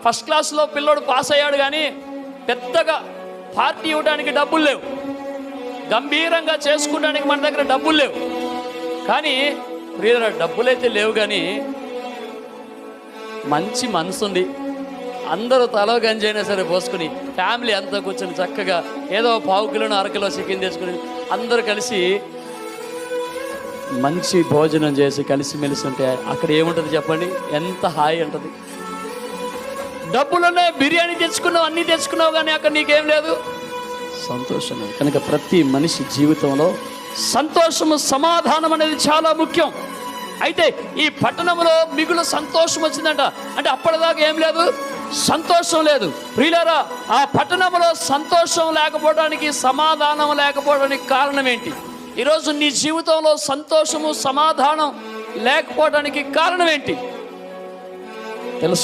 First క్లాస్లో పిల్లోడు pass అయ్యాడు, కానీ పెద్దగా పార్టీ ఇవ్వడానికి డబ్బులు లేవు, గంభీరంగా చేసుకోవడానికి మన దగ్గర డబ్బులు లేవు. కానీ ప్రియుల డబ్బులైతే లేవు, కానీ మంచి మనసు ఉంది. అందరూ తలో గంజైనా సరే పోసుకుని ఫ్యామిలీ అంతా కూర్చొని చక్కగా ఏదో 1/2 కిలోనో 1/2 కిలో చికెన్ తెచ్చుకుని అందరూ కలిసి మంచి భోజనం చేసి కలిసిమెలిసి ఉంటే అక్కడ ఏముంటుంది చెప్పండి? ఎంత హాయి ఉంటుంది. డబ్బులున్నా, బిర్యానీ తెచ్చుకున్నావు, అన్నీ తెచ్చుకున్నావు, కానీ అక్కడ నీకేం లేదు, సంతోషం లేదు. కనుక ప్రతి మనిషి జీవితంలో సంతోషము, సమాధానం అనేది చాలా ముఖ్యం. అయితే ఈ పట్టణంలో మిగులు సంతోషం వచ్చిందంట. అంటే అప్పటిదాకా ఏం లేదు, సంతోషం లేదు. ప్రియులారా, ఆ పట్టణంలో సంతోషం లేకపోవడానికి, సమాధానం లేకపోవడానికి కారణం ఏంటి? ఈరోజు నీ జీవితంలో సంతోషము, సమాధానం లేకపోవడానికి కారణం ఏంటి తెలుసుకో.